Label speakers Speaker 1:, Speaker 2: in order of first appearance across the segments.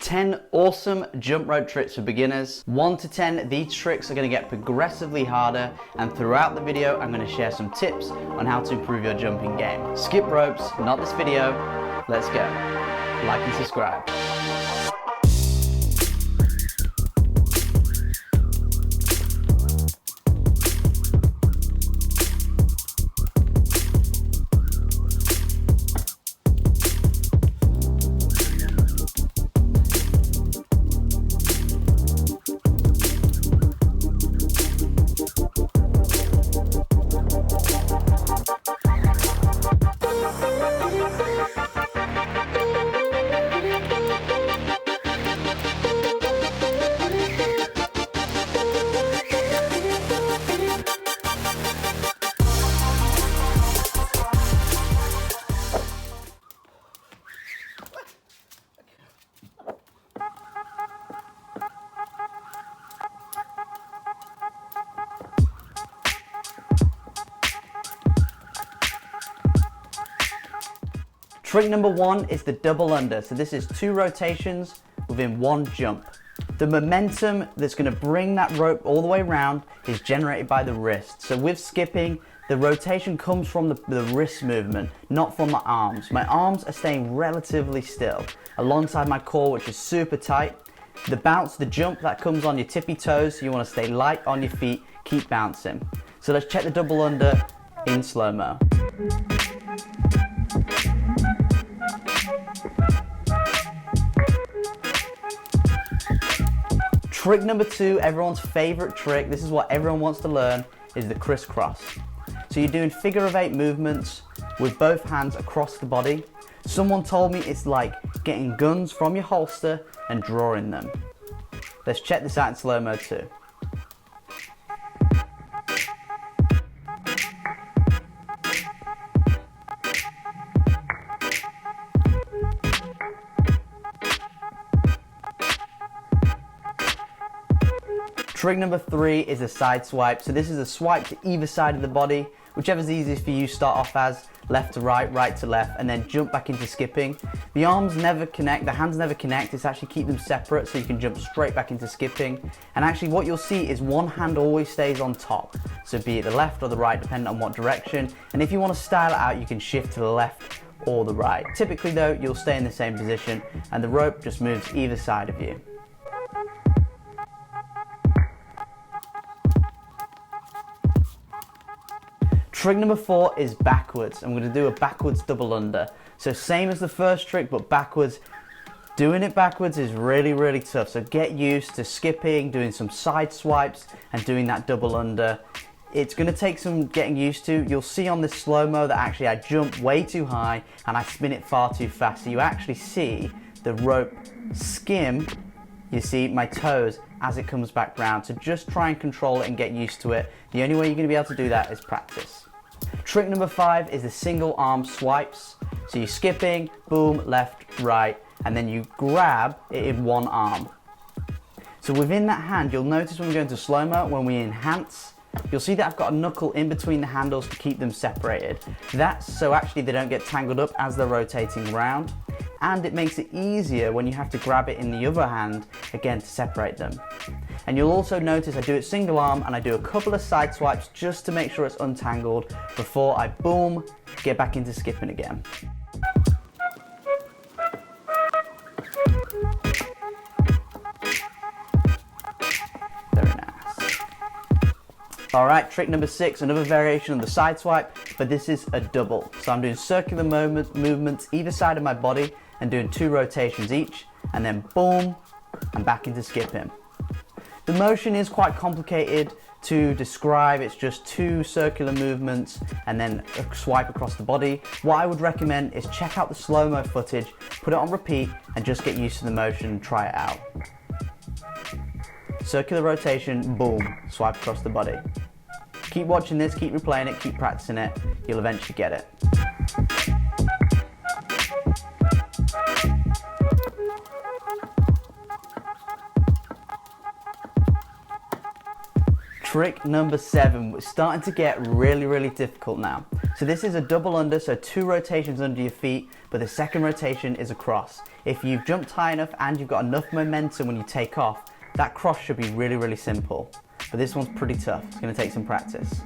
Speaker 1: 10 awesome jump rope tricks for beginners. 1 to 10, these tricks are going to get progressively harder, and throughout the video I'm going to share some tips on how to improve your jumping game. Skip ropes, not this video. Let's go. Like and subscribe. Trick number 1 is the double under. So this is 2 rotations within 1 jump. The momentum that's going to bring that rope all the way around is generated by the wrist. So with skipping, the rotation comes from the wrist movement, not from my arms. My arms are staying relatively still alongside my core, which is super tight. The bounce, the jump that comes on your tippy toes, you want to stay light on your feet, keep bouncing. So let's check the double under in slow-mo. Trick number 2, everyone's favorite trick, this is what everyone wants to learn, is the crisscross. So you're doing figure of 8 movements with both hands across the body. Someone told me it's like getting guns from your holster and drawing them. Let's check this out in slow-mo too. Trick number 3 is a side swipe. So this is a swipe to either side of the body, whichever's easiest for you. Start off as left to right, right to left, and then jump back into skipping. The arms never connect, the hands never connect. It's actually keep them separate so you can jump straight back into skipping. And actually what you'll see is one hand always stays on top. So be it the left or the right, depending on what direction. And if you want to style it out, you can shift to the left or the right. Typically though, you'll stay in the same position and the rope just moves either side of you. Trick number 4 is backwards. I'm going to do a backwards double under. So same as the first trick, but backwards. Doing it backwards is really tough. So get used to skipping, doing some side swipes, and doing that double under. It's going to take some getting used to. You'll see on this slow-mo that actually I jump way too high and I spin it far too fast. So you actually see the rope skim, you see my toes as it comes back round. So just try and control it and get used to it. The only way you're going to be able to do that is practice. Trick number 5 is the single arm swipes. So you're skipping, boom, left, right, and then you grab it in one arm. So within that hand, you'll notice when we go into slow-mo, when we enhance, you'll see that I've got a knuckle in between the handles to keep them separated. That's so actually they don't get tangled up as they're rotating around. And it makes it easier when you have to grab it in the other hand, again, to separate them. And you'll also notice I do it single arm and I do a couple of side swipes just to make sure it's untangled before I, boom, get back into skipping again. Very nice. All right, trick number 6, another variation of the side swipe, but this is a double. So I'm doing circular movements either side of my body and doing 2 rotations each, and then boom, I'm back into skipping. The motion is quite complicated to describe. It's just 2 circular movements and then a swipe across the body. What I would recommend is check out the slow-mo footage, put it on repeat, and just get used to the motion and try it out. Circular rotation, boom, swipe across the body. Keep watching this, keep replaying it, keep practicing it. You'll eventually get it. Trick number 7, we're starting to get really difficult now. So this is a double under, so 2 rotations under your feet, but the second rotation is a cross. If you've jumped high enough and you've got enough momentum when you take off, that cross should be really, really simple. But this one's pretty tough. It's going to take some practice.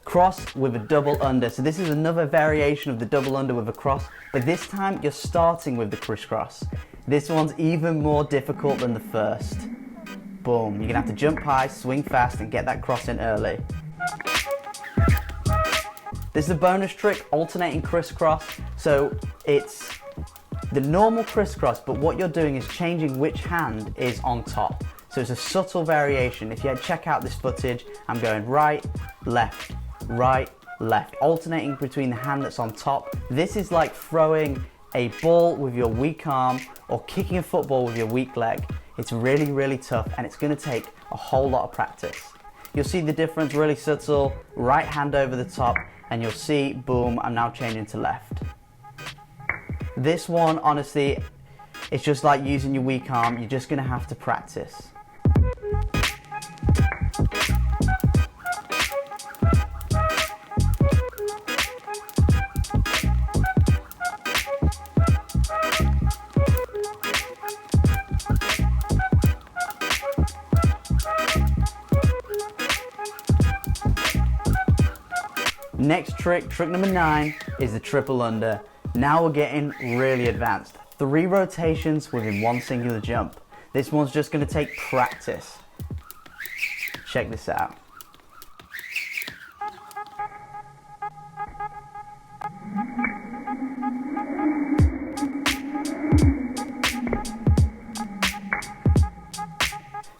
Speaker 1: Cross with a double under. So this is another variation of the double under with a cross, but this time you're starting with the crisscross. This one's even more difficult than the first. Boom, you're gonna have to jump high, swing fast, and get that cross in early. This is a bonus trick, alternating crisscross. So it's the normal crisscross, but what you're doing is changing which hand is on top. So it's a subtle variation. If you check out this footage, I'm going right, left, right, left, alternating between the hand that's on top. This is like throwing a ball with your weak arm or kicking a football with your weak leg. It's really, really tough, and it's going to take a whole lot of practice. You'll see the difference, really subtle, right hand over the top, and you'll see, boom, I'm now changing to left. This one, honestly, it's just like using your weak arm. You're just going to have to practice. Next trick, trick number 9, is the triple under. Now we're getting really advanced. 3 rotations within one singular jump. This one's just going to take practice. Check this out.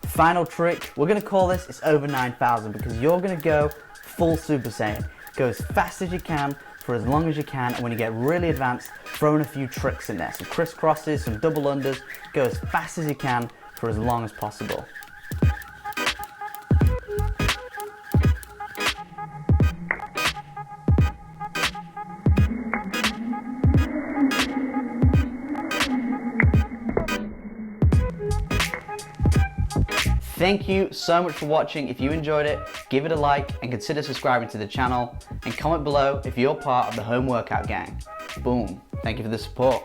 Speaker 1: Final trick, we're going to call this, it's over 9,000, because you're going to go full Super Saiyan. Go as fast as you can, for as long as you can, and when you get really advanced, throw in a few tricks in there. Some crisscrosses, some double unders. Go as fast as you can, for as long as possible. Thank you so much for watching. If you enjoyed it, give it a like and consider subscribing to the channel, and comment below if you're part of the home workout gang. Boom. Thank you for the support.